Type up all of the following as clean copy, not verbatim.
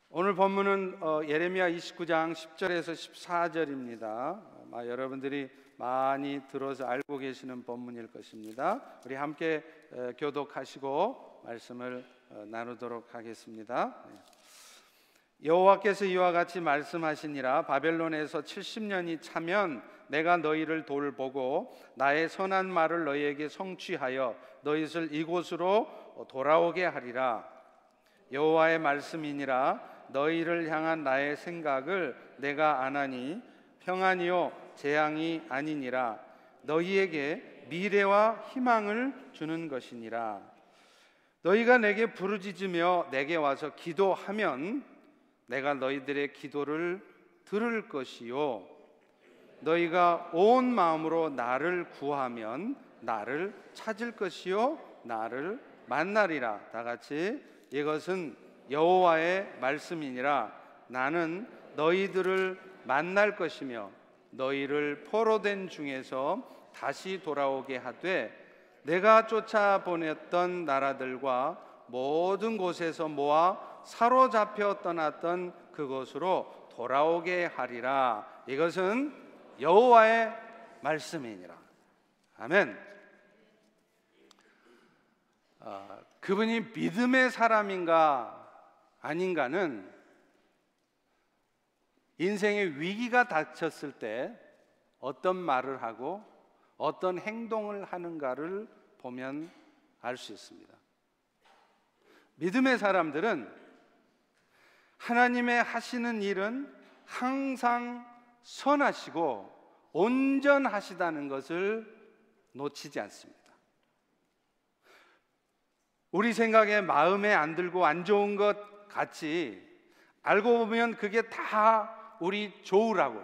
오늘 본문은 예레미야 29장 10절에서 14절입니다. 여러분들이 많이 들어서 알고 계시는 본문일 것입니다. 우리 함께 교독하시고 말씀을 나누도록 하겠습니다. 여호와께서 이와 같이 말씀하시니라. 바벨론에서 70년이 차면 내가 너희를 돌보고 나의 선한 말을 너희에게 성취하여 너희를 이곳으로 돌아오게 하리라. 여호와의 말씀이니라. 너희를 향한 나의 생각을 내가 아나니 평안이요 재앙이 아니니라. 너희에게 미래와 희망을 주는 것이니라. 너희가 내게 부르짖으며 내게 와서 기도하면 내가 너희들의 기도를 들을 것이요 너희가 온 마음으로 나를 구하면 나를 찾을 것이요 나를 만나리라. 다 같이 이것은 여호와의 말씀이니라. 나는 너희들을 만날 것이며 너희를 포로된 중에서 다시 돌아오게 하되 내가 쫓아보냈던 나라들과 모든 곳에서 모아 사로잡혀 떠났던 그곳으로 돌아오게 하리라. 이것은 여호와의 말씀이니라. 아멘. 그분이 믿음의 사람인가 아닌가는 인생의 위기가 닥쳤을 때 어떤 말을 하고 어떤 행동을 하는가를 보면 알 수 있습니다. 믿음의 사람들은 하나님의 하시는 일은 항상 선하시고 온전하시다는 것을 놓치지 않습니다. 우리 생각에 마음에 안 들고 안 좋은 것 같이 알고 보면 그게 다 우리 좋으라고,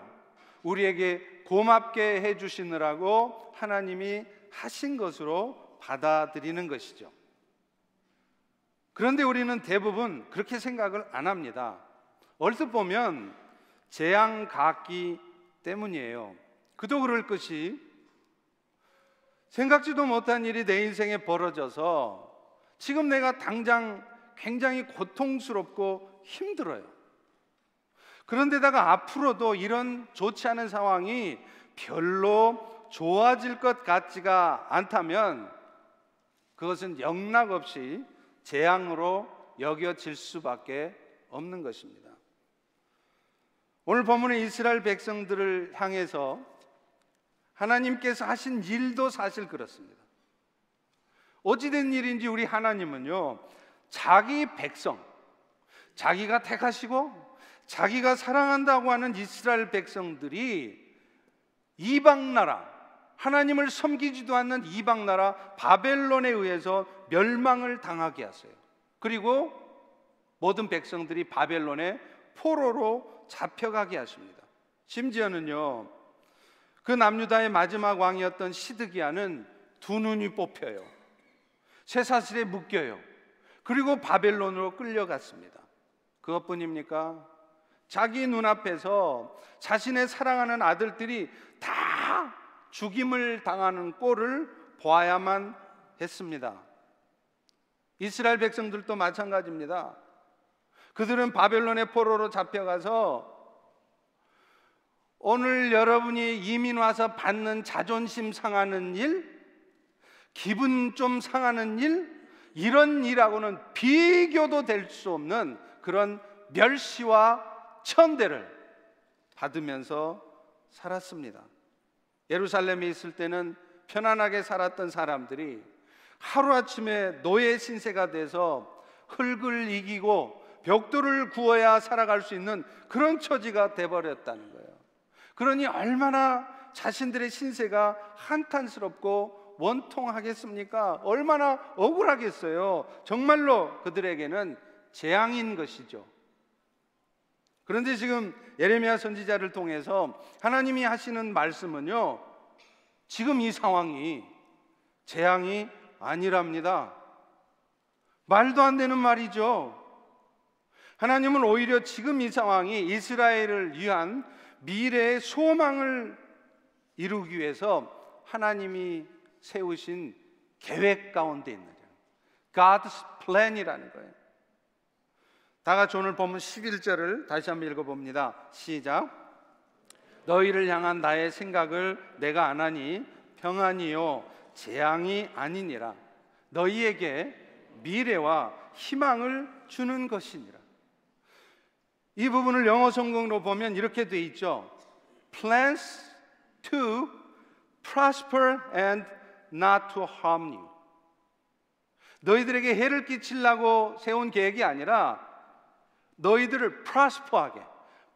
우리에게 고맙게 해주시느라고 하나님이 하신 것으로 받아들이는 것이죠. 그런데 우리는 대부분 그렇게 생각을 안 합니다. 얼핏 보면 재앙 같기 때문이에요. 그도 그럴 것이 생각지도 못한 일이 내 인생에 벌어져서 지금 내가 당장 굉장히 고통스럽고 힘들어요. 그런데다가 앞으로도 이런 좋지 않은 상황이 별로 좋아질 것 같지가 않다면 그것은 영락없이 재앙으로 여겨질 수밖에 없는 것입니다. 오늘 본문의 이스라엘 백성들을 향해서 하나님께서 하신 일도 사실 그렇습니다. 어찌된 일인지 우리 하나님은요, 자기 백성, 자기가 택하시고 자기가 사랑한다고 하는 이스라엘 백성들이 이방 나라, 하나님을 섬기지도 않는 이방 나라 바벨론에 의해서 멸망을 당하게 하세요. 그리고 모든 백성들이 바벨론의 포로로 잡혀가게 하십니다. 심지어는요, 그 남유다의 마지막 왕이었던 시드기야는 두 눈이 뽑혀요. 쇠사슬에 묶여요. 그리고 바벨론으로 끌려갔습니다. 그것뿐입니까? 자기 눈앞에서 자신의 사랑하는 아들들이 다 죽임을 당하는 꼴을 보아야만 했습니다. 이스라엘 백성들도 마찬가지입니다. 그들은 바벨론의 포로로 잡혀가서 오늘 여러분이 이민 와서 받는 자존심 상하는 일, 기분 좀 상하는 일, 이런 일하고는 비교도 될 수 없는 그런 멸시와 천대를 받으면서 살았습니다. 예루살렘에 있을 때는 편안하게 살았던 사람들이 하루아침에 노예 신세가 돼서 흙을 이기고 벽돌을 구워야 살아갈 수 있는 그런 처지가 돼버렸다는 거예요. 그러니 얼마나 자신들의 신세가 한탄스럽고 원통하겠습니까? 얼마나 억울하겠어요. 정말로 그들에게는 재앙인 것이죠. 그런데 지금 예레미야 선지자를 통해서 하나님이 하시는 말씀은요, 지금 이 상황이 재앙이 아니랍니다. 말도 안 되는 말이죠. 하나님은 오히려 지금 이 상황이 이스라엘을 위한 미래의 소망을 이루기 위해서 하나님이 세우신 계획 가운데 있는 God's plan이라는 거예요. 다 같이 오늘 본문 11절을 다시 한번 읽어봅니다. 시작. 너희를 향한 나의 생각을 내가 아나니 평안이요 재앙이 아니니라. 너희에게 미래와 희망을 주는 것이니라. 이 부분을 영어 성경으로 보면 이렇게 돼 있죠. Plans to prosper and not to harm you. 너희들에게 해를 끼치려고 세운 계획이 아니라 너희들을 prosper하게,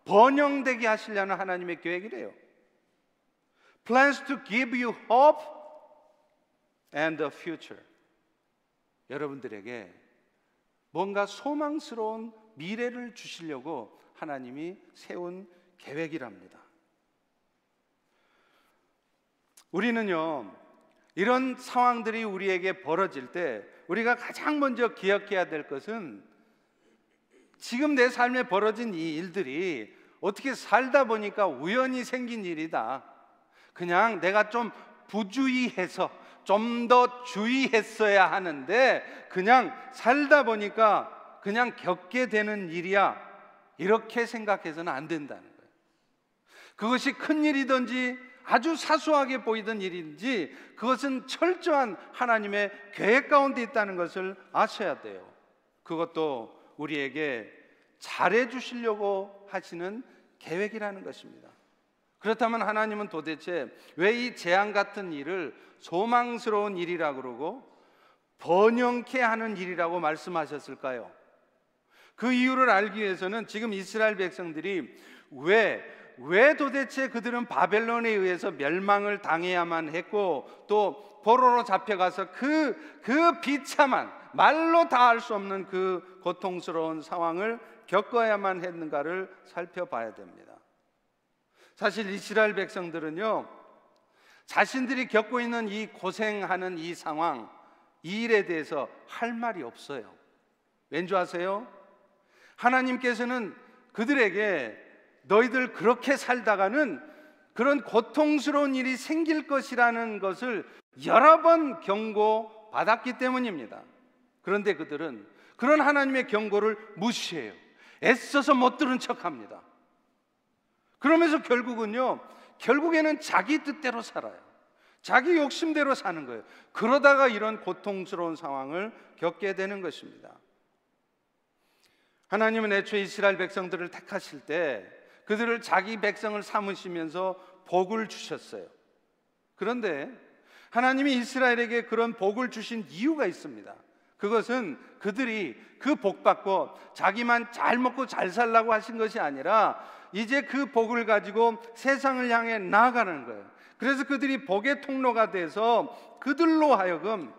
번영되게 하시려는 하나님의 계획이래요. Plans to give you hope and a future. 여러분들에게 뭔가 소망스러운 미래를 주시려고 하나님이 세운 계획이랍니다. 우리는요, 이런 상황들이 우리에게 벌어질 때 우리가 가장 먼저 기억해야 될 것은 지금 내 삶에 벌어진 이 일들이 어떻게 살다 보니까 우연히 생긴 일이다. 그냥 내가 좀 부주의해서 좀 더 주의했어야 하는데 그냥 살다 보니까 그냥 겪게 되는 일이야. 이렇게 생각해서는 안 된다는 거예요. 그것이 큰 일이든지 아주 사소하게 보이던 일인지 그것은 철저한 하나님의 계획 가운데 있다는 것을 아셔야 돼요. 그것도 우리에게 잘해 주시려고 하시는 계획이라는 것입니다. 그렇다면 하나님은 도대체 왜 이 재앙 같은 일을 소망스러운 일이라고 그러고 번영케 하는 일이라고 말씀하셨을까요? 그 이유를 알기 위해서는 지금 이스라엘 백성들이 왜 도대체 그들은 바벨론에 의해서 멸망을 당해야만 했고 또 포로로 잡혀가서 그 비참한 말로 다 할 수 없는 그 고통스러운 상황을 겪어야만 했는가를 살펴봐야 됩니다. 사실 이스라엘 백성들은요, 자신들이 겪고 있는 이 고생하는 이 상황, 이 일에 대해서 할 말이 없어요. 왠 줄 아세요? 하나님께서는 그들에게 너희들 그렇게 살다가는 그런 고통스러운 일이 생길 것이라는 것을 여러 번 경고받았기 때문입니다. 그런데 그들은 그런 하나님의 경고를 무시해요. 애써서 못 들은 척합니다. 그러면서 결국에는 자기 뜻대로 살아요. 자기 욕심대로 사는 거예요. 그러다가 이런 고통스러운 상황을 겪게 되는 것입니다. 하나님은 애초에 이스라엘 백성들을 택하실 때 그들을 자기 백성을 삼으시면서 복을 주셨어요. 그런데 하나님이 이스라엘에게 그런 복을 주신 이유가 있습니다. 그것은 그들이 그 복 받고 자기만 잘 먹고 잘 살라고 하신 것이 아니라 이제 그 복을 가지고 세상을 향해 나아가는 거예요. 그래서 그들이 복의 통로가 돼서 그들로 하여금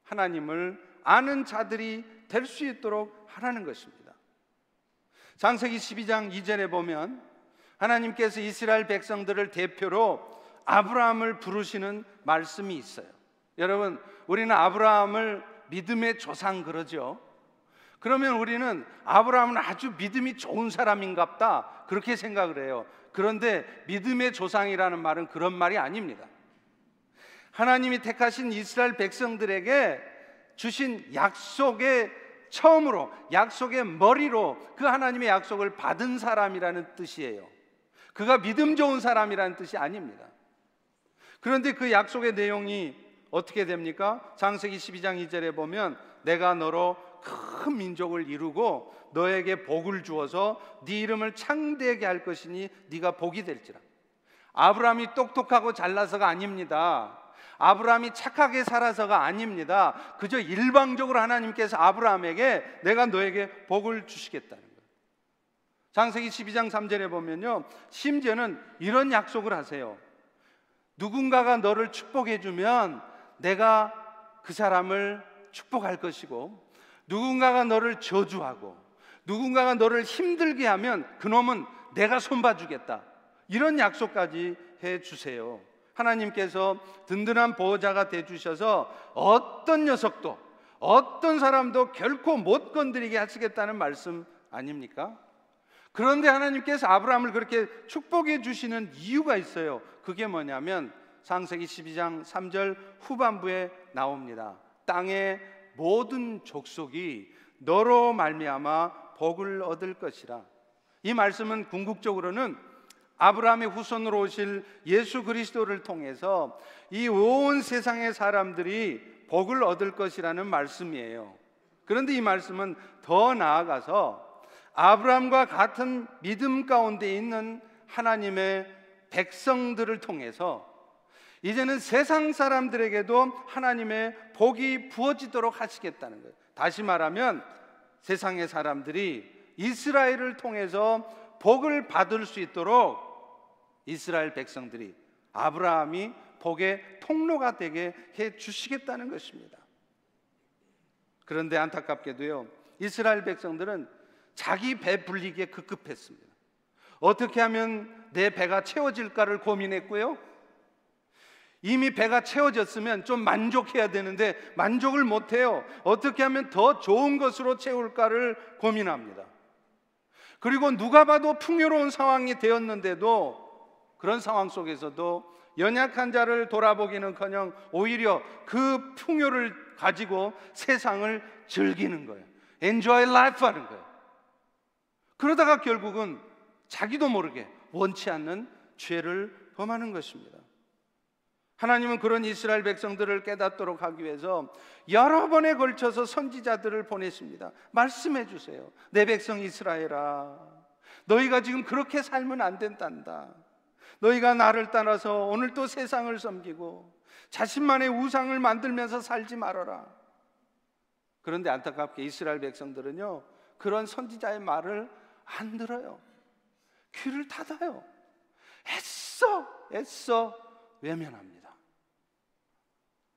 하나님을 아는 자들이 될 수 있도록 하라는 것입니다. 창세기 12장 2절에 보면 하나님께서 이스라엘 백성들을 대표로 아브라함을 부르시는 말씀이 있어요. 여러분, 우리는 아브라함을 믿음의 조상 그러죠. 그러면 우리는 아브라함은 아주 믿음이 좋은 사람인갑다 그렇게 생각을 해요. 그런데 믿음의 조상이라는 말은 그런 말이 아닙니다. 하나님이 택하신 이스라엘 백성들에게 주신 약속의 처음으로, 약속의 머리로 그 하나님의 약속을 받은 사람이라는 뜻이에요. 그가 믿음 좋은 사람이라는 뜻이 아닙니다. 그런데 그 약속의 내용이 어떻게 됩니까? 창세기 12장 2절에 보면 내가 너로 큰 민족을 이루고 너에게 복을 주어서 네 이름을 창대하게 할 것이니 네가 복이 될지라. 아브라함이 똑똑하고 잘나서가 아닙니다. 아브라함이 착하게 살아서가 아닙니다. 그저 일방적으로 하나님께서 아브라함에게 내가 너에게 복을 주시겠다는 거예요. 창세기 12장 3절에 보면요, 심지어는 이런 약속을 하세요. 누군가가 너를 축복해 주면 내가 그 사람을 축복할 것이고, 누군가가 너를 저주하고 누군가가 너를 힘들게 하면 그놈은 내가 손봐주겠다, 이런 약속까지 해주세요. 하나님께서 든든한 보호자가 되주셔서 어떤 녀석도 어떤 사람도 결코 못 건드리게 하시겠다는 말씀 아닙니까? 그런데 하나님께서 아브라함을 그렇게 축복해 주시는 이유가 있어요. 그게 뭐냐면 창세기 12장 3절 후반부에 나옵니다. 땅에 모든 족속이 너로 말미암아 복을 얻을 것이라. 이 말씀은 궁극적으로는 아브라함의 후손으로 오실 예수 그리스도를 통해서 이 온 세상의 사람들이 복을 얻을 것이라는 말씀이에요. 그런데 이 말씀은 더 나아가서 아브라함과 같은 믿음 가운데 있는 하나님의 백성들을 통해서 이제는 세상 사람들에게도 하나님의 복이 부어지도록 하시겠다는 거예요. 다시 말하면 세상의 사람들이 이스라엘을 통해서 복을 받을 수 있도록 이스라엘 백성들이, 아브라함이 복의 통로가 되게 해 주시겠다는 것입니다. 그런데 안타깝게도요, 이스라엘 백성들은 자기 배 불리기에 급급했습니다. 어떻게 하면 내 배가 채워질까를 고민했고요, 이미 배가 채워졌으면 좀 만족해야 되는데 만족을 못해요. 어떻게 하면 더 좋은 것으로 채울까를 고민합니다. 그리고 누가 봐도 풍요로운 상황이 되었는데도 그런 상황 속에서도 연약한 자를 돌아보기는커녕 오히려 그 풍요를 가지고 세상을 즐기는 거예요. Enjoy life 하는 거예요. 그러다가 결국은 자기도 모르게 원치 않는 죄를 범하는 것입니다. 하나님은 그런 이스라엘 백성들을 깨닫도록 하기 위해서 여러 번에 걸쳐서 선지자들을 보내십니다. 말씀해 주세요. 내 백성 이스라엘아, 너희가 지금 그렇게 살면 안 된단다. 너희가 나를 따라서 오늘 또 세상을 섬기고 자신만의 우상을 만들면서 살지 말아라. 그런데 안타깝게 이스라엘 백성들은요, 그런 선지자의 말을 안 들어요. 귀를 닫아요. 애써 외면합니다.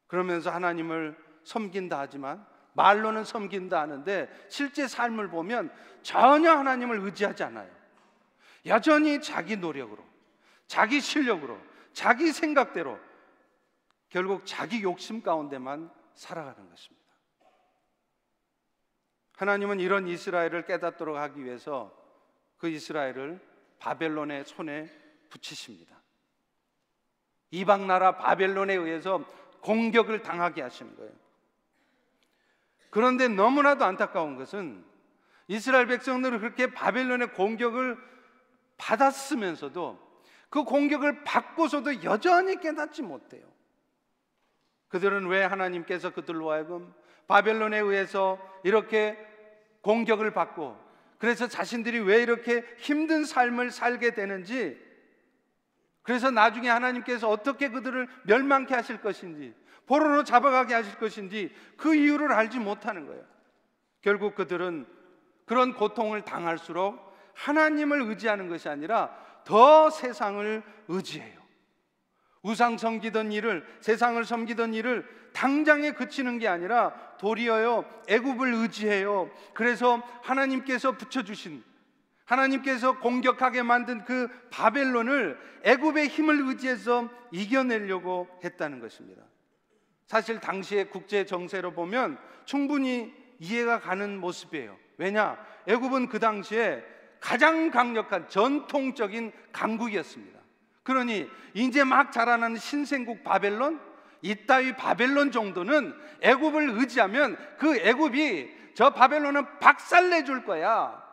그러면서 하나님을 섬긴다 하지만, 말로는 섬긴다 하는데 실제 삶을 보면 전혀 하나님을 의지하지 않아요. 여전히 자기 노력으로, 자기 실력으로, 자기 생각대로 결국 자기 욕심 가운데만 살아가는 것입니다. 하나님은 이런 이스라엘을 깨닫도록 하기 위해서 그 이스라엘을 바벨론의 손에 붙이십니다. 이방 나라 바벨론에 의해서 공격을 당하게 하시는 거예요. 그런데 너무나도 안타까운 것은 이스라엘 백성들은 그렇게 바벨론의 공격을 받았으면서도 그 공격을 받고서도 여전히 깨닫지 못해요. 그들은 왜 하나님께서 그들로 하여금 바벨론에 의해서 이렇게 공격을 받고, 그래서 자신들이 왜 이렇게 힘든 삶을 살게 되는지, 그래서 나중에 하나님께서 어떻게 그들을 멸망케 하실 것인지, 포로로 잡아가게 하실 것인지 그 이유를 알지 못하는 거예요. 결국 그들은 그런 고통을 당할수록 하나님을 의지하는 것이 아니라 더 세상을 의지해요. 우상 섬기던 일을, 세상을 섬기던 일을 당장에 그치는 게 아니라 도리어요, 애굽을 의지해요. 그래서 하나님께서 붙여주신, 하나님께서 공격하게 만든 그 바벨론을 애굽의 힘을 의지해서 이겨내려고 했다는 것입니다. 사실 당시의 국제 정세로 보면 충분히 이해가 가는 모습이에요. 왜냐? 애굽은 그 당시에 가장 강력한 전통적인 강국이었습니다. 그러니 이제 막 자라나는 신생국 바벨론, 이따위 바벨론 정도는 애굽을 의지하면 그 애굽이 저 바벨론은 박살내줄 거야,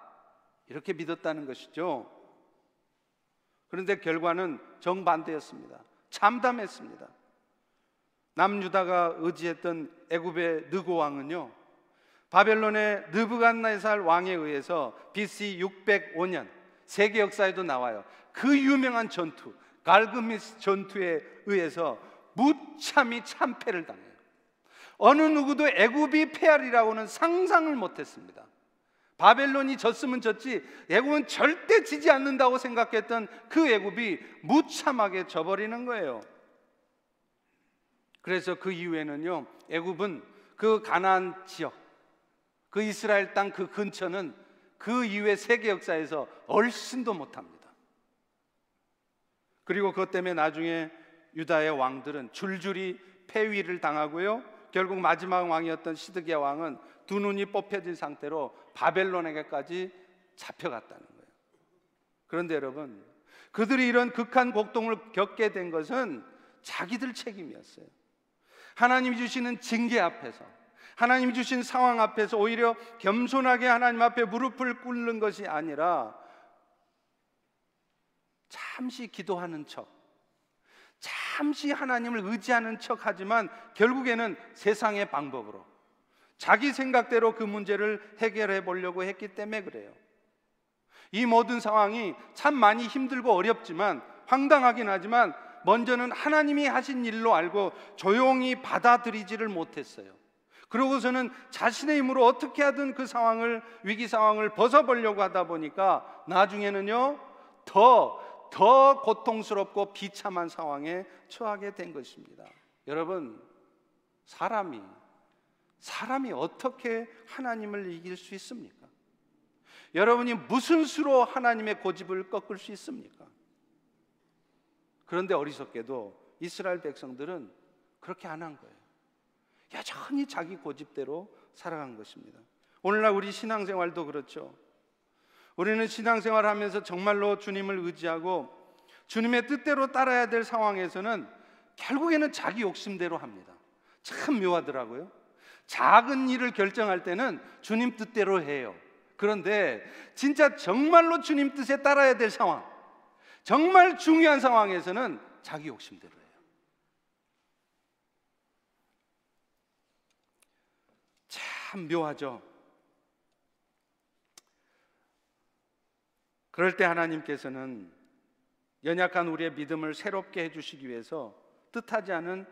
이렇게 믿었다는 것이죠. 그런데 결과는 정반대였습니다. 참담했습니다. 남유다가 의지했던 애굽의 느고 왕은요, 바벨론의 느부갓네살 왕에 의해서 BC 605년, 세계 역사에도 나와요. 그 유명한 전투, 갈그미스 전투에 의해서 무참히 참패를 당해요. 어느 누구도 애굽이 패하리라고는 상상을 못했습니다. 바벨론이 졌으면 졌지 애굽은 절대 지지 않는다고 생각했던 그 애굽이 무참하게 져버리는 거예요. 그래서 그 이후에는요, 애굽은 그 가나안 지역, 그 이스라엘 땅 그 근처는 그 이후의 세계 역사에서 얼씬도 못합니다. 그리고 그것 때문에 나중에 유다의 왕들은 줄줄이 폐위를 당하고요, 결국 마지막 왕이었던 시드기야 왕은 두 눈이 뽑혀진 상태로 바벨론에게까지 잡혀갔다는 거예요. 그런데 여러분, 그들이 이런 극한 고통을 겪게 된 것은 자기들 책임이었어요. 하나님이 주시는 징계 앞에서, 하나님이 주신 상황 앞에서 오히려 겸손하게 하나님 앞에 무릎을 꿇는 것이 아니라 잠시 기도하는 척, 잠시 하나님을 의지하는 척 하지만 결국에는 세상의 방법으로 자기 생각대로 그 문제를 해결해 보려고 했기 때문에 그래요. 이 모든 상황이 참 많이 힘들고 어렵지만, 황당하긴 하지만 먼저는 하나님이 하신 일로 알고 조용히 받아들이지를 못했어요. 그러고서는 자신의 힘으로 어떻게 하든 그 상황을, 위기 상황을 벗어보려고 하다 보니까 나중에는요 더 고통스럽고 비참한 상황에 처하게 된 것입니다. 여러분, 사람이 어떻게 하나님을 이길 수 있습니까? 여러분이 무슨 수로 하나님의 고집을 꺾을 수 있습니까? 그런데 어리석게도 이스라엘 백성들은 그렇게 안 한 거예요. 여전히 자기 고집대로 살아간 것입니다. 오늘날 우리 신앙생활도 그렇죠. 우리는 신앙생활을 하면서 정말로 주님을 의지하고 주님의 뜻대로 따라야 될 상황에서는 결국에는 자기 욕심대로 합니다. 참 묘하더라고요. 작은 일을 결정할 때는 주님 뜻대로 해요. 그런데 진짜 정말로 주님 뜻에 따라야 될 상황, 정말 중요한 상황에서는 자기 욕심대로 해요. 참 묘하죠. 그럴 때 하나님께서는 연약한 우리의 믿음을 새롭게 해주시기 위해서 뜻하지 않은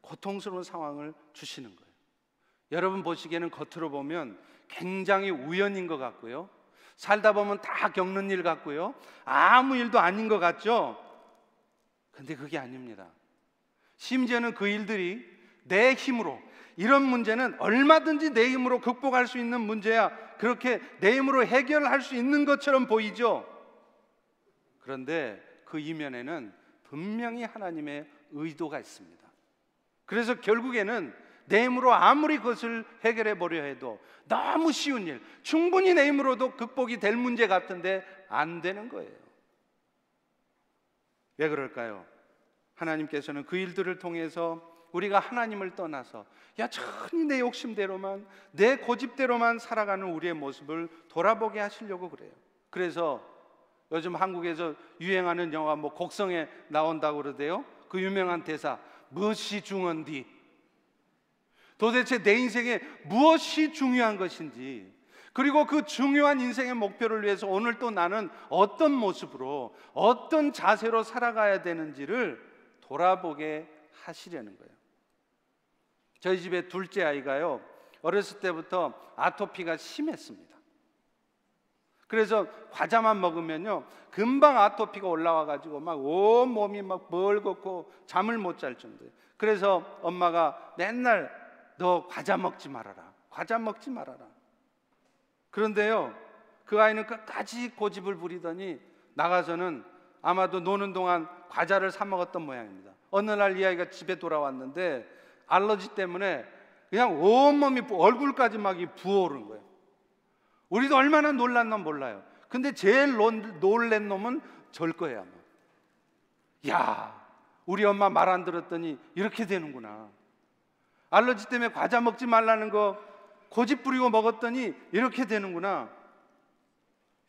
고통스러운 상황을 주시는 거예요. 여러분 보시기에는 겉으로 보면 굉장히 우연인 것 같고요, 살다 보면 다 겪는 일 같고요, 아무 일도 아닌 것 같죠? 근데 그게 아닙니다. 심지어는 그 일들이 내 힘으로, 이런 문제는 얼마든지 내 힘으로 극복할 수 있는 문제야, 그렇게 내 힘으로 해결할 수 있는 것처럼 보이죠? 그런데 그 이면에는 분명히 하나님의 의도가 있습니다. 그래서 결국에는 내 힘으로 아무리 그것을 해결해 보려 해도 너무 쉬운 일, 충분히 내 힘으로도 극복이 될 문제 같은데 안 되는 거예요. 왜 그럴까요? 하나님께서는 그 일들을 통해서 우리가 하나님을 떠나서 여전히 내 욕심대로만, 내 고집대로만 살아가는 우리의 모습을 돌아보게 하시려고 그래요. 그래서 요즘 한국에서 유행하는 영화 곡성에 나온다고 그러대요. 그 유명한 대사, 무엇이 중요한디? 도대체 내 인생에 무엇이 중요한 것인지, 그리고 그 중요한 인생의 목표를 위해서 오늘 또 나는 어떤 모습으로, 어떤 자세로 살아가야 되는지를 돌아보게 하시려는 거예요. 저희 집에 둘째 아이가요, 어렸을 때부터 아토피가 심했습니다. 그래서 과자만 먹으면요 금방 아토피가 올라와가지고 막 온 몸이 막 벌겋고 잠을 못 잘 정도예요. 그래서 엄마가 맨날 너 과자 먹지 말아라, 과자 먹지 말아라. 그런데요 그 아이는 끝까지 고집을 부리더니 나가서는 아마도 노는 동안 과자를 사 먹었던 모양입니다. 어느 날 이 아이가 집에 돌아왔는데 알러지 때문에 그냥 온몸이 얼굴까지 막 부어오른 거예요. 우리도 얼마나 놀랐나 몰라요. 근데 제일 놀란 놈은 절 거예요 아마. 야, 우리 엄마 말 안 들었더니 이렇게 되는구나. 알러지 때문에 과자 먹지 말라는 거 고집 부리고 먹었더니 이렇게 되는구나.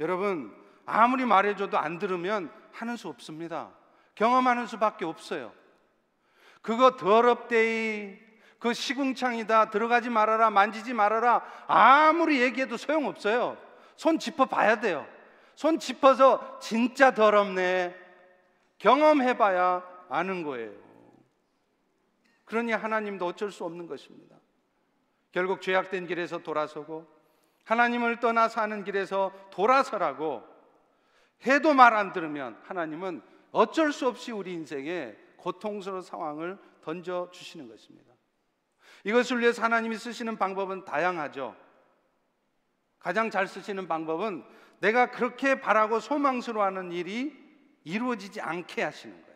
여러분, 아무리 말해줘도 안 들으면 하는 수 없습니다. 경험하는 수밖에 없어요. 그거 더럽대이, 그 시궁창이다, 들어가지 말아라, 만지지 말아라, 아무리 얘기해도 소용없어요. 손 짚어 봐야 돼요. 손 짚어서 진짜 더럽네, 경험해봐야 아는 거예요. 그러니 하나님도 어쩔 수 없는 것입니다. 결국 죄악된 길에서 돌아서고 하나님을 떠나 사는 길에서 돌아서라고 해도 말 안 들으면 하나님은 어쩔 수 없이 우리 인생에 고통스러운 상황을 던져주시는 것입니다. 이것을 위해서 하나님이 쓰시는 방법은 다양하죠. 가장 잘 쓰시는 방법은 내가 그렇게 바라고 소망스러워하는 일이 이루어지지 않게 하시는 거예요.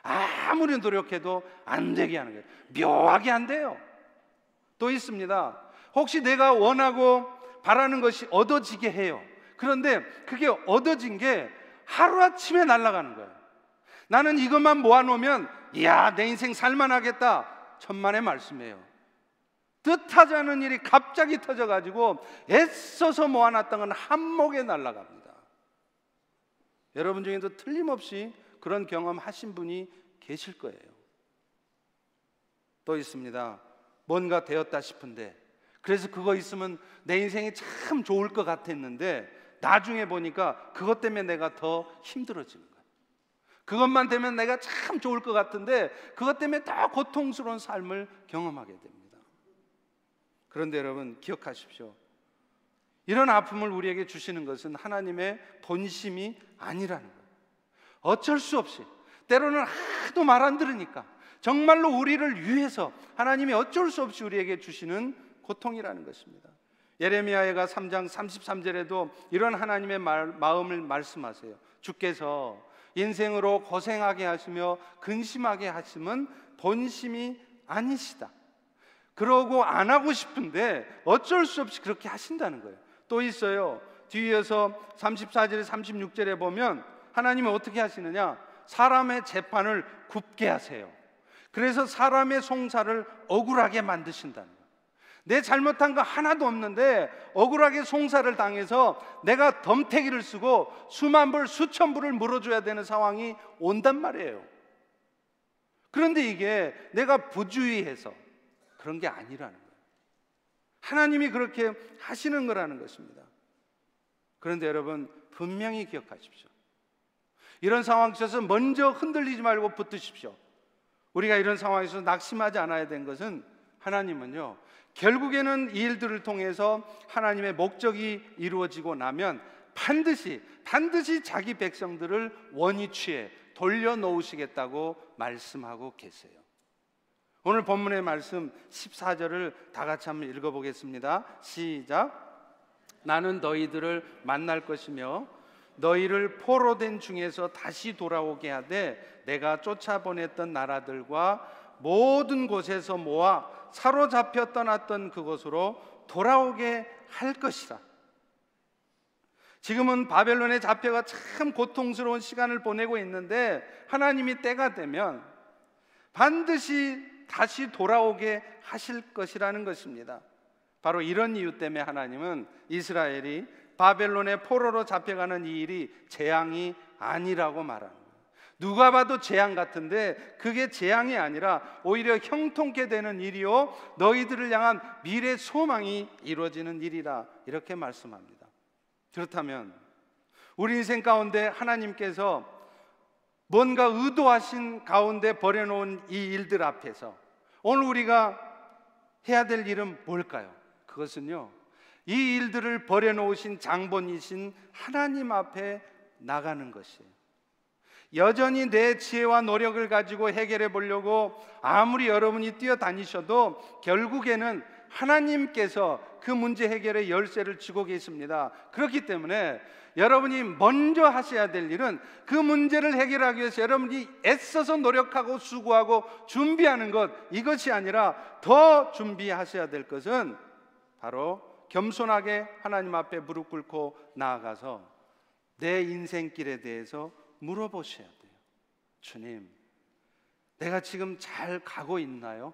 아무리 노력해도 안 되게 하는 거예요. 묘하게 안 돼요. 또 있습니다. 혹시 내가 원하고 바라는 것이 얻어지게 해요. 그런데 그게 얻어진 게 하루아침에 날아가는 거예요. 나는 이것만 모아놓으면 이야 내 인생 살만하겠다, 천만의 말씀이에요. 뜻하지 않은 일이 갑자기 터져가지고 애써서 모아놨던 건 한몫에 날아갑니다. 여러분 중에도 틀림없이 그런 경험 하신 분이 계실 거예요. 또 있습니다. 뭔가 되었다 싶은데, 그래서 그거 있으면 내 인생이 참 좋을 것 같았는데 나중에 보니까 그것 때문에 내가 더 힘들어지는 거예요. 그것만 되면 내가 참 좋을 것 같은데 그것 때문에 더 고통스러운 삶을 경험하게 됩니다. 그런데 여러분 기억하십시오. 이런 아픔을 우리에게 주시는 것은 하나님의 본심이 아니라는 거예요. 어쩔 수 없이, 때로는 하도 말 안 들으니까 정말로 우리를 위해서 하나님이 어쩔 수 없이 우리에게 주시는 고통이라는 것입니다. 예레미야가 3장 33절에도 이런 하나님의 마음을 말씀하세요. 주께서 인생으로 고생하게 하시며 근심하게 하심은 본심이 아니시다. 그러고 안 하고 싶은데 어쩔 수 없이 그렇게 하신다는 거예요. 또 있어요. 뒤에서 34절에 36절에 보면 하나님은 어떻게 하시느냐? 사람의 재판을 굽게 하세요. 그래서 사람의 송사를 억울하게 만드신다는 거예요. 내 잘못한 거 하나도 없는데 억울하게 송사를 당해서 내가 덤태기를 쓰고 수만 불 수천 불을 물어줘야 되는 상황이 온단 말이에요. 그런데 이게 내가 부주의해서 그런 게 아니라는 거예요. 하나님이 그렇게 하시는 거라는 것입니다. 그런데 여러분 분명히 기억하십시오. 이런 상황 속에서 먼저 흔들리지 말고 붙드십시오. 우리가 이런 상황에서 낙심하지 않아야 되는 것은, 하나님은요 결국에는 이 일들을 통해서 하나님의 목적이 이루어지고 나면 반드시 자기 백성들을 원위치에 돌려놓으시겠다고 말씀하고 계세요. 오늘 본문의 말씀 14절을 다 같이 한번 읽어보겠습니다. 시작. 나는 너희들을 만날 것이며 너희를 포로된 중에서 다시 돌아오게 하되 내가 쫓아보냈던 나라들과 모든 곳에서 모아 사로잡혀 떠났던 그곳으로 돌아오게 할 것이라. 지금은 바벨론에 잡혀가 참 고통스러운 시간을 보내고 있는데 하나님이 때가 되면 반드시 다시 돌아오게 하실 것이라는 것입니다. 바로 이런 이유 때문에 하나님은 이스라엘이 바벨론의 포로로 잡혀가는 이 일이 재앙이 아니라고 말하는 거예요. 누가 봐도 재앙 같은데 그게 재앙이 아니라 오히려 형통케 되는 일이요 너희들을 향한 미래 소망이 이루어지는 일이라, 이렇게 말씀합니다. 그렇다면 우리 인생 가운데 하나님께서 뭔가 의도하신 가운데 버려놓은 이 일들 앞에서 오늘 우리가 해야 될 일은 뭘까요? 그것은요 이 일들을 버려놓으신 장본이신 하나님 앞에 나가는 것이에요. 여전히 내 지혜와 노력을 가지고 해결해 보려고 아무리 여러분이 뛰어다니셔도 결국에는 하나님께서 그 문제 해결의 열쇠를 쥐고 계십니다. 그렇기 때문에 여러분이 먼저 하셔야 될 일은 그 문제를 해결하기 위해서 여러분이 애써서 노력하고 수고하고 준비하는 것, 이것이 아니라 더 준비하셔야 될 것은 바로 겸손하게 하나님 앞에 무릎 꿇고 나아가서 내 인생길에 대해서 물어보셔야 돼요. 주님, 내가 지금 잘 가고 있나요?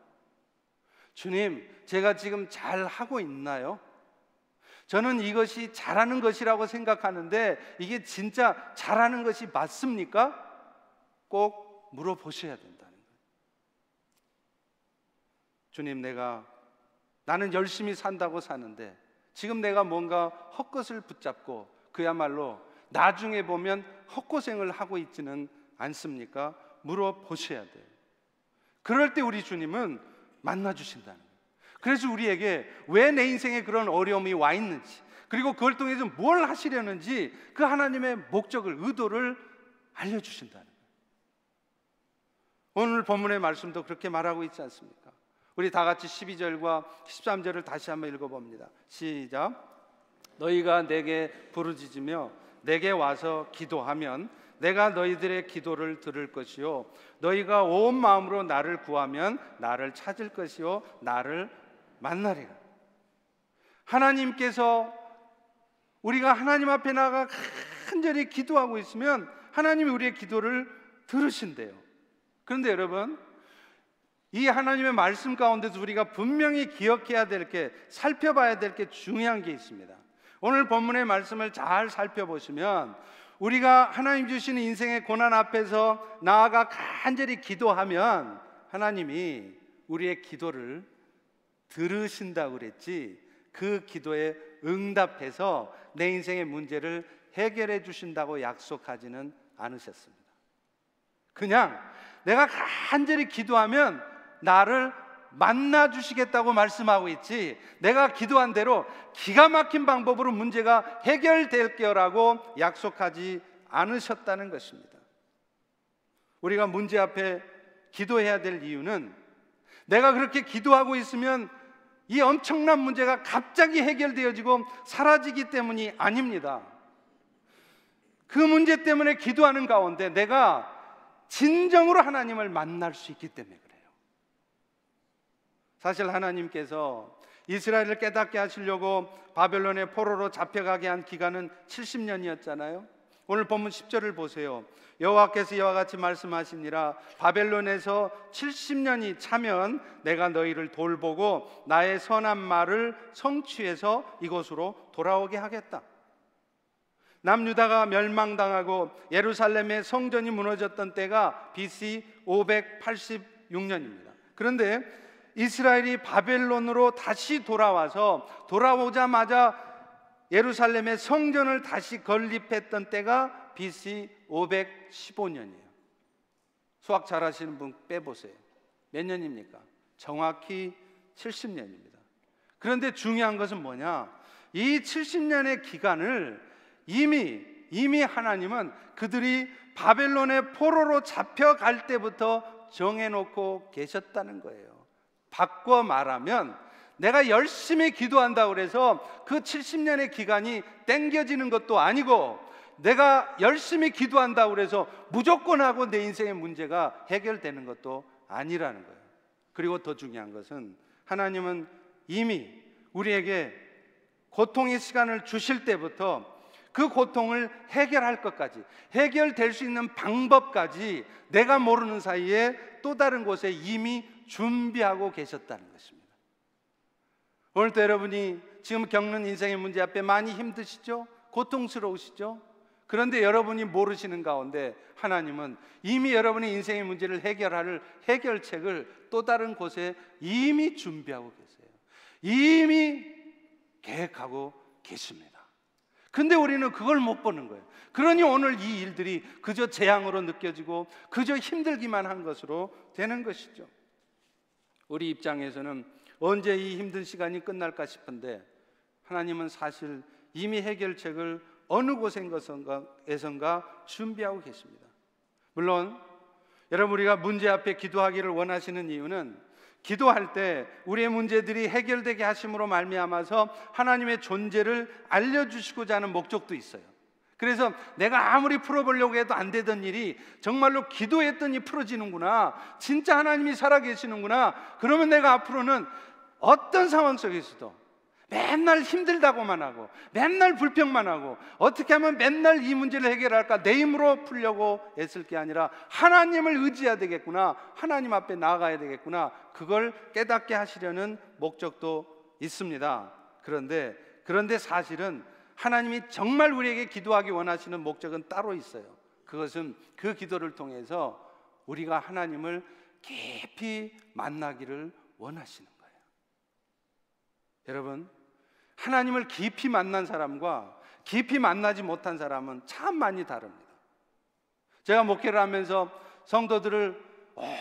주님, 제가 지금 잘 하고 있나요? 저는 이것이 잘하는 것이라고 생각하는데 이게 진짜 잘하는 것이 맞습니까? 꼭 물어보셔야 된다는 거예요. 주님, 나는 열심히 산다고 사는데 지금 내가 뭔가 헛것을 붙잡고 그야말로 나중에 보면 헛고생을 하고 있지는 않습니까? 물어보셔야 돼요. 그럴 때 우리 주님은 만나주신다는 거예요. 그래서 우리에게 왜 내 인생에 그런 어려움이 와 있는지, 그리고 그걸 통해서 뭘 하시려는지 그 하나님의 목적을, 의도를 알려주신다는 거예요. 오늘 본문의 말씀도 그렇게 말하고 있지 않습니까? 우리 다 같이 12절과 13절을 다시 한번 읽어봅니다. 시작. 너희가 내게 부르짖으며 내게 와서 기도하면 내가 너희들의 기도를 들을 것이요 너희가 온 마음으로 나를 구하면 나를 찾을 것이요 나를 만나리라. 하나님께서 우리가 하나님 앞에 나가 간절히 기도하고 있으면 하나님이 우리의 기도를 들으신대요. 그런데 여러분, 이 하나님의 말씀 가운데서 우리가 분명히 기억해야 될 게, 살펴봐야 될 게 중요한 게 있습니다. 오늘 본문의 말씀을 잘 살펴보시면 우리가 하나님 주시는 인생의 고난 앞에서 나아가 간절히 기도하면 하나님이 우리의 기도를 들으신다고 그랬지, 그 기도에 응답해서 내 인생의 문제를 해결해 주신다고 약속하지는 않으셨습니다. 그냥 내가 간절히 기도하면 나를 만나 주시겠다고 말씀하고 있지, 내가 기도한 대로 기가 막힌 방법으로 문제가 해결될 거라고 약속하지 않으셨다는 것입니다. 우리가 문제 앞에 기도해야 될 이유는, 내가 그렇게 기도하고 있으면 이 엄청난 문제가 갑자기 해결되어지고 사라지기 때문이 아닙니다. 그 문제 때문에 기도하는 가운데 내가 진정으로 하나님을 만날 수 있기 때문에 그래요. 사실 하나님께서 이스라엘을 깨닫게 하시려고 바벨론의 포로로 잡혀가게 한 기간은 70년이었잖아요. 오늘 본문 10절을 보세요. 여호와께서 이와 같이 말씀하시니라, 바벨론에서 70년이 차면 내가 너희를 돌보고 나의 선한 말을 성취해서 이곳으로 돌아오게 하겠다. 남유다가 멸망당하고 예루살렘의 성전이 무너졌던 때가 BC 586년입니다. 그런데 이스라엘이 바벨론으로 다시 돌아오자마자 예루살렘의 성전을 다시 건립했던 때가 BC 515년이에요. 수학 잘하시는 분 빼보세요. 몇 년입니까? 정확히 70년입니다. 그런데 중요한 것은 뭐냐? 이 70년의 기간을 이미 하나님은 그들이 바벨론의 포로로 잡혀갈 때부터 정해놓고 계셨다는 거예요. 바꿔 말하면, 내가 열심히 기도한다고 해서 그 70년의 기간이 땡겨지는 것도 아니고, 내가 열심히 기도한다고 해서 무조건 하고 내 인생의 문제가 해결되는 것도 아니라는 거예요. 그리고 더 중요한 것은, 하나님은 이미 우리에게 고통의 시간을 주실 때부터 그 고통을 해결할 것까지, 해결될 수 있는 방법까지 내가 모르는 사이에 또 다른 곳에 이미 준비하고 계셨다는 것입니다. 오늘도 여러분이 지금 겪는 인생의 문제 앞에 많이 힘드시죠? 고통스러우시죠? 그런데 여러분이 모르시는 가운데 하나님은 이미 여러분의 인생의 문제를 해결할 해결책을 또 다른 곳에 이미 준비하고 계세요. 이미 계획하고 계십니다. 근데 우리는 그걸 못 보는 거예요. 그러니 오늘 이 일들이 그저 재앙으로 느껴지고 그저 힘들기만 한 것으로 되는 것이죠. 우리 입장에서는 언제 이 힘든 시간이 끝날까 싶은데, 하나님은 사실 이미 해결책을 어느 곳에선가 준비하고 계십니다. 물론 여러분, 우리가 문제 앞에 기도하기를 원하시는 이유는, 기도할 때 우리의 문제들이 해결되게 하심으로 말미암아서 하나님의 존재를 알려주시고자 하는 목적도 있어요. 그래서 내가 아무리 풀어보려고 해도 안 되던 일이 정말로 기도했더니 풀어지는구나, 진짜 하나님이 살아계시는구나, 그러면 내가 앞으로는 어떤 상황 속에서도 맨날 힘들다고만 하고 맨날 불평만 하고 어떻게 하면 맨날 이 문제를 해결할까, 내 힘으로 풀려고 애쓸 게 아니라 하나님을 의지해야 되겠구나, 하나님 앞에 나아가야 되겠구나, 그걸 깨닫게 하시려는 목적도 있습니다. 그런데 사실은 하나님이 정말 우리에게 기도하기 원하시는 목적은 따로 있어요. 그것은 그 기도를 통해서 우리가 하나님을 깊이 만나기를 원하시는 거예요. 여러분, 하나님을 깊이 만난 사람과 깊이 만나지 못한 사람은 참 많이 다릅니다. 제가 목회를 하면서 성도들을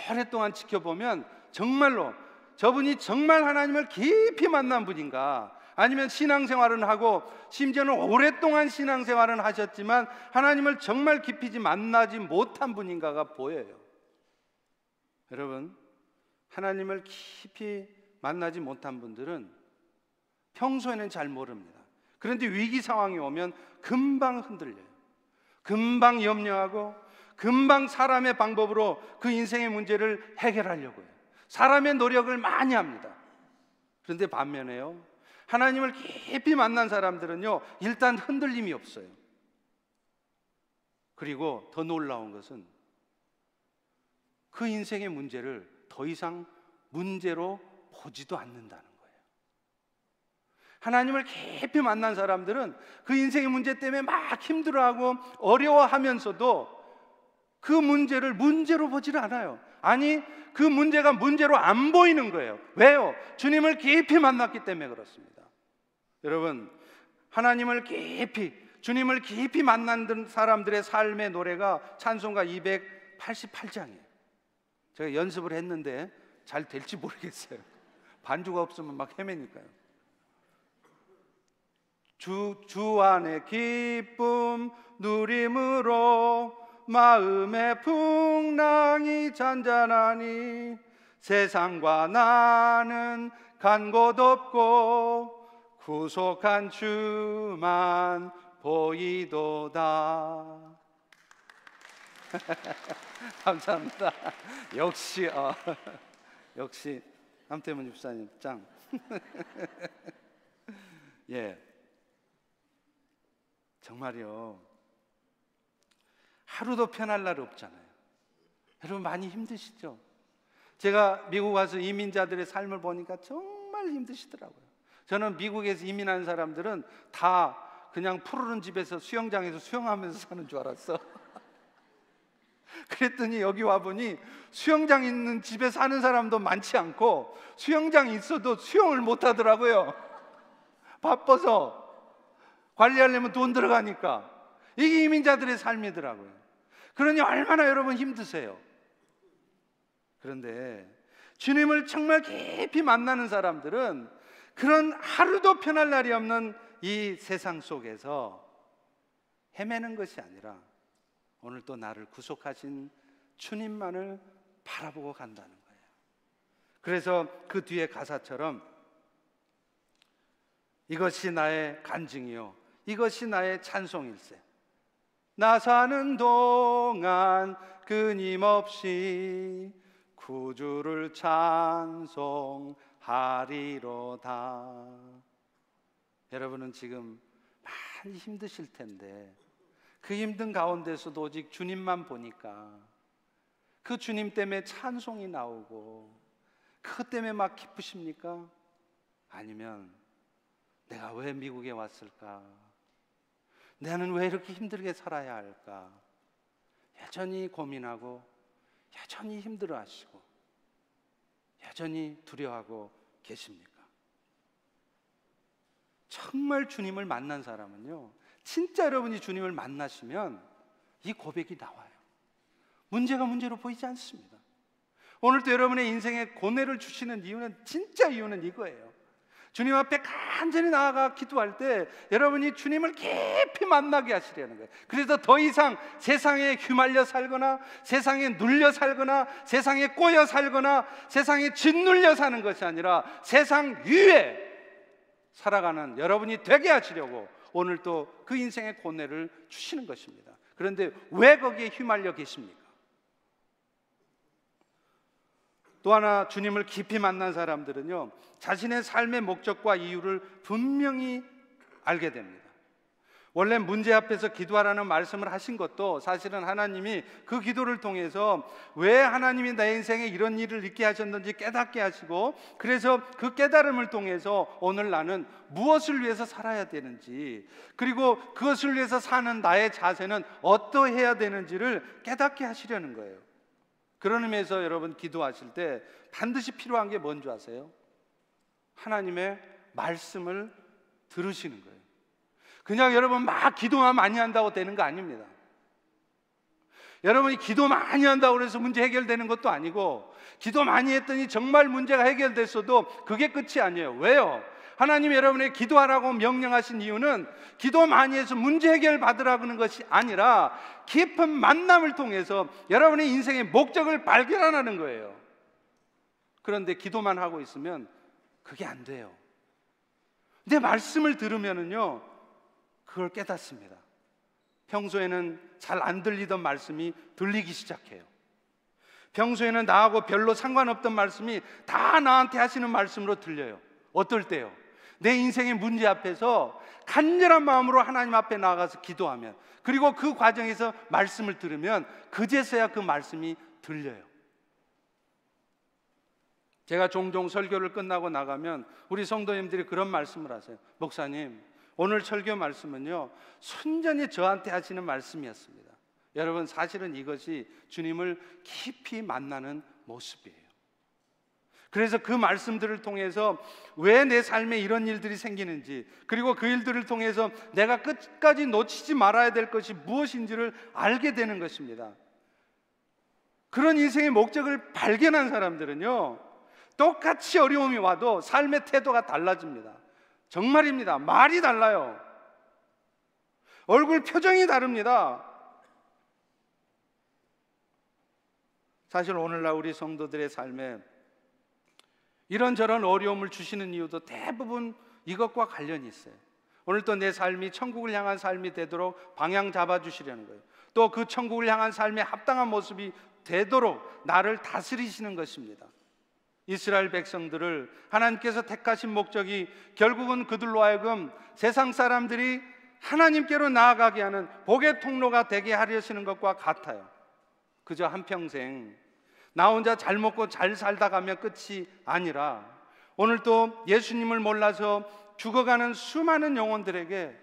오랫동안 지켜보면 정말로 저분이 정말 하나님을 깊이 만난 분인가, 아니면 신앙생활은 하고 심지어는 오랫동안 신앙생활은 하셨지만 하나님을 정말 깊이 만나지 못한 분인가가 보여요. 여러분, 하나님을 깊이 만나지 못한 분들은 평소에는 잘 모릅니다. 그런데 위기 상황이 오면 금방 흔들려요. 금방 염려하고 금방 사람의 방법으로 그 인생의 문제를 해결하려고 해요. 사람의 노력을 많이 합니다. 그런데 반면에요, 하나님을 깊이 만난 사람들은요, 일단 흔들림이 없어요. 그리고 더 놀라운 것은 그 인생의 문제를 더 이상 문제로 보지도 않는다는 거예요. 하나님을 깊이 만난 사람들은 그 인생의 문제 때문에 막 힘들어하고 어려워하면서도 그 문제를 문제로 보지를 않아요. 아니, 그 문제가 문제로 안 보이는 거예요. 왜요? 주님을 깊이 만났기 때문에 그렇습니다. 여러분, 하나님을 깊이, 주님을 깊이 만난 사람들의 삶의 노래가 찬송가 288장이에요. 제가 연습을 했는데 잘 될지 모르겠어요. 반주가 없으면 막 헤매니까요. 주 안에 기쁨 누림으로 마음의 풍랑이 잔잔하니 세상과 나는 간 곳 없고 구속한 주만 보이도다. 감사합니다. 역시 함태문 집사님 짱. 예, 정말요. 하루도 편할 날 없잖아요. 여러분 많이 힘드시죠? 제가 미국 와서 이민자들의 삶을 보니까 정말 힘드시더라고요. 저는 미국에서 이민한 사람들은 다 그냥 푸르른 집에서 수영장에서 수영하면서 사는 줄 알았어. 그랬더니 여기 와보니 수영장 있는 집에 사는 사람도 많지 않고 수영장이 있어도 수영을 못 하더라고요. 바빠서 관리하려면 돈 들어가니까. 이게 이민자들의 삶이더라고요. 그러니 얼마나 여러분 힘드세요. 그런데 주님을 정말 깊이 만나는 사람들은 그런 하루도 편할 날이 없는 이 세상 속에서 헤매는 것이 아니라 오늘 또 나를 구속하신 주님만을 바라보고 간다는 거예요. 그래서 그 뒤에 가사처럼 이것이 나의 간증이요 이것이 나의 찬송일세. 나 사는 동안 끊임없이 구주를 찬송하리로다. 여러분은 지금 많이 힘드실 텐데 그 힘든 가운데서도 오직 주님만 보니까 그 주님 때문에 찬송이 나오고 그것 때문에 막 기쁘십니까? 아니면 내가 왜 미국에 왔을까? 나는 왜 이렇게 힘들게 살아야 할까? 여전히 고민하고 여전히 힘들어하시고 여전히 두려워하고 계십니까? 정말 주님을 만난 사람은요, 진짜 여러분이 주님을 만나시면 이 고백이 나와요. 문제가 문제로 보이지 않습니다. 오늘도 여러분의 인생에 고뇌를 주시는 이유는, 진짜 이유는 이거예요. 주님 앞에 간절히 나아가 기도할 때 여러분이 주님을 깊이 만나게 하시려는 거예요. 그래서 더 이상 세상에 휘말려 살거나 세상에 눌려 살거나 세상에 꼬여 살거나 세상에 짓눌려 사는 것이 아니라 세상 위에 살아가는 여러분이 되게 하시려고 오늘 또 그 인생의 고뇌를 주시는 것입니다. 그런데 왜 거기에 휘말려 계십니까? 또 하나, 주님을 깊이 만난 사람들은요, 자신의 삶의 목적과 이유를 분명히 알게 됩니다. 원래 문제 앞에서 기도하라는 말씀을 하신 것도 사실은 하나님이 그 기도를 통해서 왜 하나님이 내 인생에 이런 일을 있게 하셨는지 깨닫게 하시고, 그래서 그 깨달음을 통해서 오늘 나는 무엇을 위해서 살아야 되는지, 그리고 그것을 위해서 사는 나의 자세는 어떠해야 되는지를 깨닫게 하시려는 거예요. 그런 의미에서 여러분 기도하실 때 반드시 필요한 게 뭔지 아세요? 하나님의 말씀을 들으시는 거예요. 그냥 여러분 막 기도만 많이 한다고 되는 거 아닙니다. 여러분이 기도 많이 한다고 해서 문제 해결되는 것도 아니고, 기도 많이 했더니 정말 문제가 해결됐어도 그게 끝이 아니에요. 왜요? 하나님이 여러분에게 기도하라고 명령하신 이유는 기도 많이 해서 문제 해결 받으라는 것이 아니라 깊은 만남을 통해서 여러분의 인생의 목적을 발견하는 거예요. 그런데 기도만 하고 있으면 그게 안 돼요. 내 말씀을 들으면은요, 그걸 깨닫습니다. 평소에는 잘 안 들리던 말씀이 들리기 시작해요. 평소에는 나하고 별로 상관없던 말씀이 다 나한테 하시는 말씀으로 들려요. 어떨 때요? 내 인생의 문제 앞에서 간절한 마음으로 하나님 앞에 나아가서 기도하면, 그리고 그 과정에서 말씀을 들으면 그제서야 그 말씀이 들려요. 제가 종종 설교를 끝나고 나가면 우리 성도님들이 그런 말씀을 하세요. 목사님, 오늘 설교 말씀은요, 순전히 저한테 하시는 말씀이었습니다. 여러분, 사실은 이것이 주님을 깊이 만나는 모습이에요. 그래서 그 말씀들을 통해서 왜 내 삶에 이런 일들이 생기는지, 그리고 그 일들을 통해서 내가 끝까지 놓치지 말아야 될 것이 무엇인지를 알게 되는 것입니다. 그런 인생의 목적을 발견한 사람들은요, 똑같이 어려움이 와도 삶의 태도가 달라집니다. 정말입니다. 말이 달라요. 얼굴 표정이 다릅니다. 사실 오늘날 우리 성도들의 삶에 이런저런 어려움을 주시는 이유도 대부분 이것과 관련이 있어요. 오늘 또 내 삶이 천국을 향한 삶이 되도록 방향 잡아주시려는 거예요. 또 그 천국을 향한 삶에 합당한 모습이 되도록 나를 다스리시는 것입니다. 이스라엘 백성들을 하나님께서 택하신 목적이 결국은 그들로 하여금 세상 사람들이 하나님께로 나아가게 하는 복의 통로가 되게 하려시는 것과 같아요. 그저 한평생 나 혼자 잘 먹고 잘 살다 가면 끝이 아니라 오늘 또 예수님을 몰라서 죽어가는 수많은 영혼들에게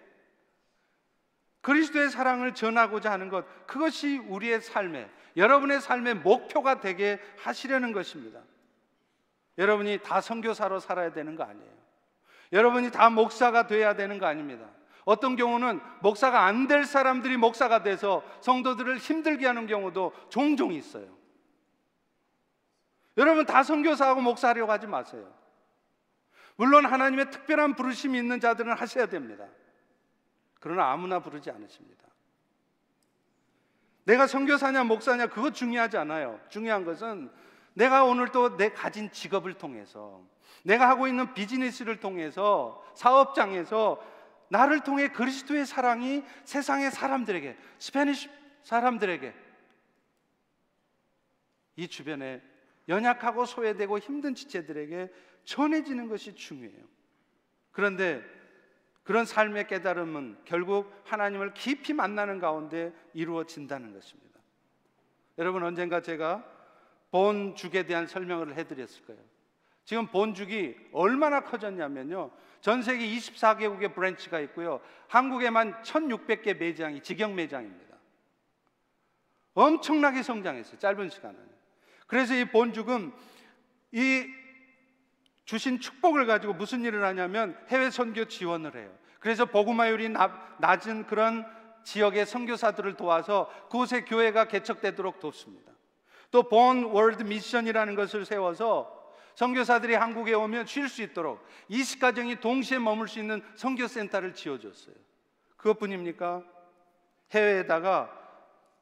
그리스도의 사랑을 전하고자 하는 것, 그것이 우리의 삶의, 여러분의 삶의 목표가 되게 하시려는 것입니다. 여러분이 다 선교사로 살아야 되는 거 아니에요. 여러분이 다 목사가 돼야 되는 거 아닙니다. 어떤 경우는 목사가 안 될 사람들이 목사가 돼서 성도들을 힘들게 하는 경우도 종종 있어요. 여러분, 다 선교사하고 목사하려고 하지 마세요. 물론 하나님의 특별한 부르심이 있는 자들은 하셔야 됩니다. 그러나 아무나 부르지 않으십니다. 내가 선교사냐 목사냐 그거 중요하지 않아요. 중요한 것은 내가 오늘 또 내 가진 직업을 통해서, 내가 하고 있는 비즈니스를 통해서, 사업장에서 나를 통해 그리스도의 사랑이 세상의 사람들에게, 스페니쉬 사람들에게, 이 주변에 연약하고 소외되고 힘든 지체들에게 전해지는 것이 중요해요. 그런데 그런 삶의 깨달음은 결국 하나님을 깊이 만나는 가운데 이루어진다는 것입니다. 여러분, 언젠가 제가 본죽에 대한 설명을 해드렸을 거예요. 지금 본죽이 얼마나 커졌냐면요, 전 세계 24개국의 브랜치가 있고요, 한국에만 1600개 매장이 직영 매장입니다. 엄청나게 성장했어요, 짧은 시간에. 그래서 이 본죽은 이 주신 축복을 가지고 무슨 일을 하냐면 해외 선교 지원을 해요. 그래서 복음화율이 낮은 그런 지역의 선교사들을 도와서 그곳에 교회가 개척되도록 돕습니다. 또 본 월드 미션이라는 것을 세워서 선교사들이 한국에 오면 쉴 수 있도록 20가정이 동시에 머물 수 있는 선교센터를 지어줬어요. 그것뿐입니까? 해외에다가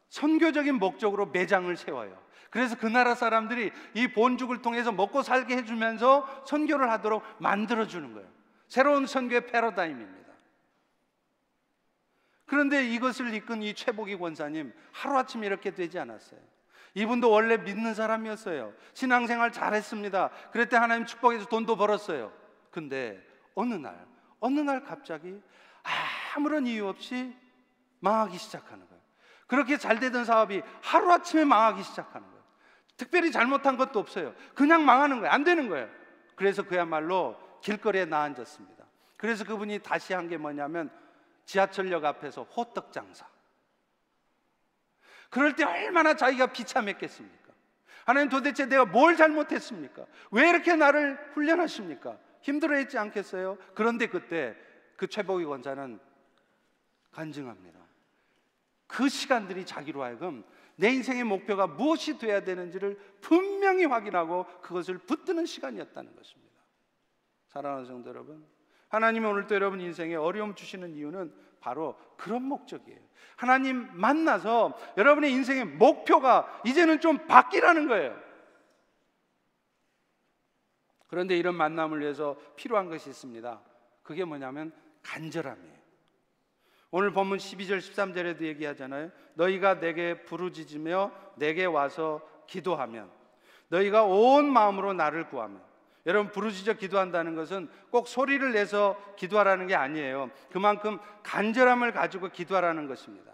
선교적인 목적으로 매장을 세워요. 그래서 그 나라 사람들이 이 본죽을 통해서 먹고 살게 해주면서 선교를 하도록 만들어주는 거예요. 새로운 선교의 패러다임입니다. 그런데 이것을 이끈 이 최복희 권사님, 하루아침에 이렇게 되지 않았어요. 이분도 원래 믿는 사람이었어요. 신앙생활 잘했습니다. 그럴 때 하나님 축복해서 돈도 벌었어요. 근데 어느 날 갑자기 아무런 이유 없이 망하기 시작하는 거예요. 그렇게 잘 되던 사업이 하루아침에 망하기 시작하는 거예요. 특별히 잘못한 것도 없어요. 그냥 망하는 거예요. 안 되는 거예요. 그래서 그야말로 길거리에 나앉았습니다. 그래서 그분이 다시 한 게 뭐냐면 지하철역 앞에서 호떡 장사. 그럴 때 얼마나 자기가 비참했겠습니까? 하나님, 도대체 내가 뭘 잘못했습니까? 왜 이렇게 나를 훈련하십니까? 힘들어했지 않겠어요? 그런데 그때 그 최복희 권사는 간증합니다. 그 시간들이 자기로 하여금 내 인생의 목표가 무엇이 돼야 되는지를 분명히 확인하고 그것을 붙드는 시간이었다는 것입니다. 사랑하는 성도 여러분, 하나님이 오늘도 여러분 인생에 어려움 주시는 이유는 바로 그런 목적이에요. 하나님 만나서 여러분의 인생의 목표가 이제는 좀 바뀌라는 거예요. 그런데 이런 만남을 위해서 필요한 것이 있습니다. 그게 뭐냐면 간절함이에요. 오늘 본문 12절 13절에도 얘기하잖아요. 너희가 내게 부르짖으며 내게 와서 기도하면, 너희가 온 마음으로 나를 구하면. 여러분, 부르짖어 기도한다는 것은 꼭 소리를 내서 기도하라는 게 아니에요. 그만큼 간절함을 가지고 기도하라는 것입니다.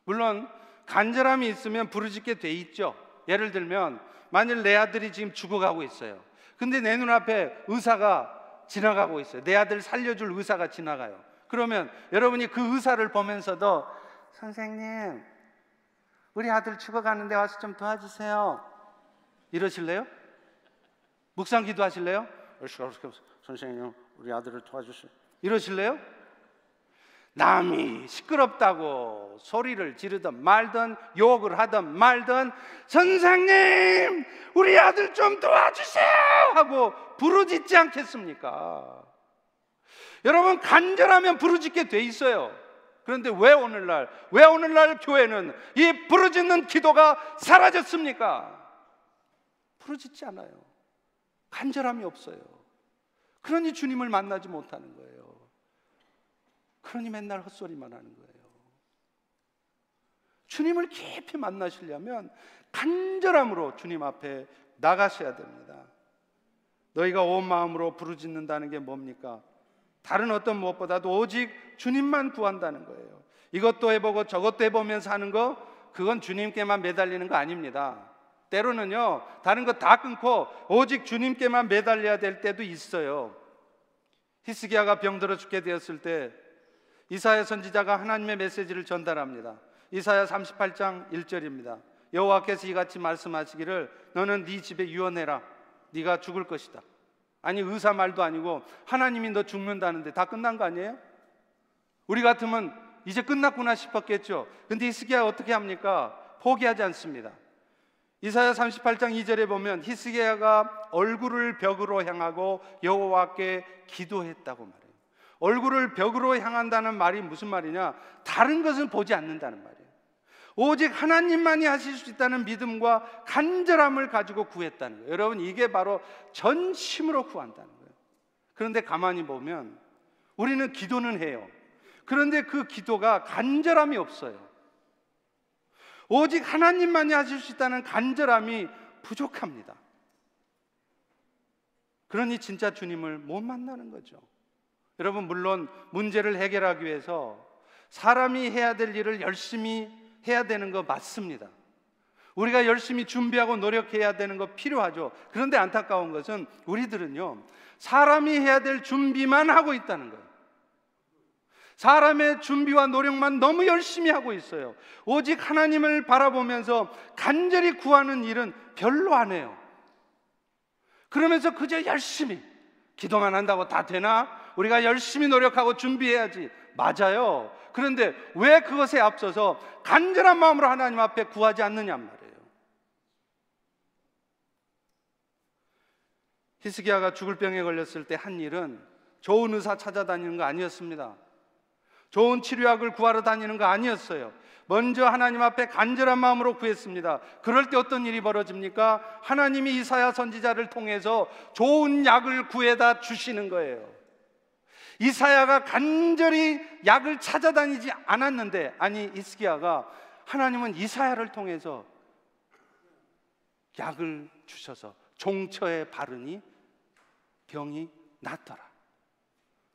물론 간절함이 있으면 부르짖게 돼 있죠. 예를 들면 만일 내 아들이 지금 죽어가고 있어요. 근데 내 눈앞에 의사가 지나가고 있어요. 내 아들 살려줄 의사가 지나가요. 그러면 여러분이 그 의사를 보면서도 선생님, 우리 아들 죽어가는데 와서 좀 도와주세요, 이러실래요? 묵상 기도하실래요? 선생님, 우리 아들을 도와주세요, 이러실래요? 남이 시끄럽다고 소리를 지르든 말든 욕을 하든 말든 선생님, 우리 아들 좀 도와주세요 하고 부르짖지 않겠습니까? 여러분, 간절하면 부르짖게 돼 있어요. 그런데 왜 오늘날 교회는 이 부르짖는 기도가 사라졌습니까? 부르짖지 않아요. 간절함이 없어요. 그러니 주님을 만나지 못하는 거예요. 그러니 맨날 헛소리만 하는 거예요. 주님을 깊이 만나시려면 간절함으로 주님 앞에 나가셔야 됩니다. 너희가 온 마음으로 부르짖는다는 게 뭡니까? 다른 어떤 무엇보다도 오직 주님만 구한다는 거예요. 이것도 해보고 저것도 해보면서 하는 거, 그건 주님께만 매달리는 거 아닙니다. 때로는요, 다른 거 다 끊고 오직 주님께만 매달려야 될 때도 있어요. 히스기야가 병들어 죽게 되었을 때 이사야 선지자가 하나님의 메시지를 전달합니다. 이사야 38장 1절입니다. 여호와께서 이같이 말씀하시기를 너는 네 집에 유언해라. 네가 죽을 것이다. 아니, 의사 말도 아니고 하나님이 너 죽는다는데 다 끝난 거 아니에요? 우리 같으면 이제 끝났구나 싶었겠죠. 근데 히스기야가 어떻게 합니까? 포기하지 않습니다. 이사야 38장 2절에 보면 히스기야가 얼굴을 벽으로 향하고 여호와께 기도했다고 말해요. 얼굴을 벽으로 향한다는 말이 무슨 말이냐? 다른 것은 보지 않는다는 말이에요. 오직 하나님만이 하실 수 있다는 믿음과 간절함을 가지고 구했다는 거예요. 여러분, 이게 바로 전심으로 구한다는 거예요. 그런데 가만히 보면 우리는 기도는 해요. 그런데 그 기도가 간절함이 없어요. 오직 하나님만이 하실 수 있다는 간절함이 부족합니다. 그러니 진짜 주님을 못 만나는 거죠. 여러분, 물론 문제를 해결하기 위해서 사람이 해야 될 일을 열심히 해야 되는 거 맞습니다. 우리가 열심히 준비하고 노력해야 되는 거 필요하죠. 그런데 안타까운 것은 우리들은요, 사람이 해야 될 준비만 하고 있다는 거예요. 사람의 준비와 노력만 너무 열심히 하고 있어요. 오직 하나님을 바라보면서 간절히 구하는 일은 별로 안 해요. 그러면서 그저 열심히 기도만 한다고 다 되나? 우리가 열심히 노력하고 준비해야지. 맞아요. 그런데 왜 그것에 앞서서 간절한 마음으로 하나님 앞에 구하지 않느냐 말이에요. 히스기야가 죽을 병에 걸렸을 때 한 일은 좋은 의사 찾아다니는 거 아니었습니다. 좋은 치료약을 구하러 다니는 거 아니었어요. 먼저 하나님 앞에 간절한 마음으로 구했습니다. 그럴 때 어떤 일이 벌어집니까? 하나님이 이사야 선지자를 통해서 좋은 약을 구해다 주시는 거예요. 이사야가 간절히 약을 찾아다니지 않았는데, 아니, 히스기야가, 하나님은 이사야를 통해서 약을 주셔서 종처에 바르니 병이 낫더라.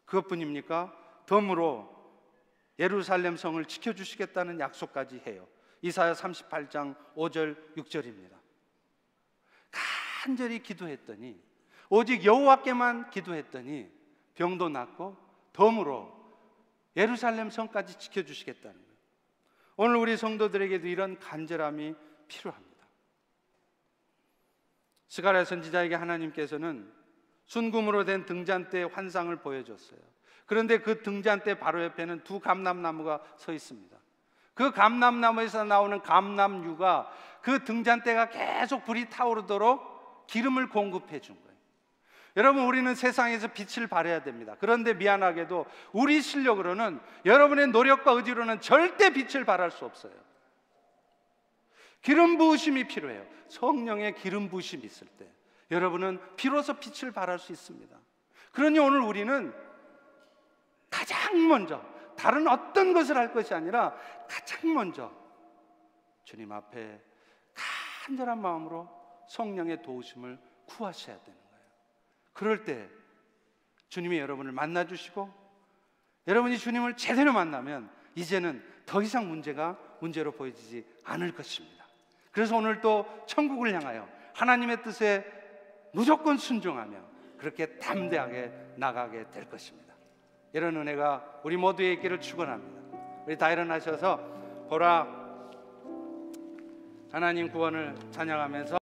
그것뿐입니까? 덤으로 예루살렘 성을 지켜주시겠다는 약속까지 해요. 이사야 38장 5절 6절입니다. 간절히 기도했더니, 오직 여호와께만 기도했더니 병도 낫고 덤으로 예루살렘 성까지 지켜주시겠다는 거예요. 오늘 우리 성도들에게도 이런 간절함이 필요합니다. 스가랴 선지자에게 하나님께서는 순금으로 된 등잔대 환상을 보여줬어요. 그런데 그 등잔대 바로 옆에는 두 감람나무가 서 있습니다. 그 감람나무에서 나오는 감람유가 그 등잔대가 계속 불이 타오르도록 기름을 공급해 준 거예요. 여러분, 우리는 세상에서 빛을 발해야 됩니다. 그런데 미안하게도 우리 실력으로는, 여러분의 노력과 의지로는 절대 빛을 발할 수 없어요. 기름 부으심이 필요해요. 성령의 기름 부으심이 있을 때 여러분은 비로소 빛을 발할 수 있습니다. 그러니 오늘 우리는 가장 먼저 다른 어떤 것을 할 것이 아니라 가장 먼저 주님 앞에 간절한 마음으로 성령의 도우심을 구하셔야 되는 거예요. 그럴 때 주님이 여러분을 만나주시고, 여러분이 주님을 제대로 만나면 이제는 더 이상 문제가 문제로 보여지지 않을 것입니다. 그래서 오늘 또 천국을 향하여 하나님의 뜻에 무조건 순종하며 그렇게 담대하게 나가게 될 것입니다. 이런 은혜가 우리 모두에 있기를 축원합니다. 우리 다 일어나셔서 보라 하나님 구원을 찬양하면서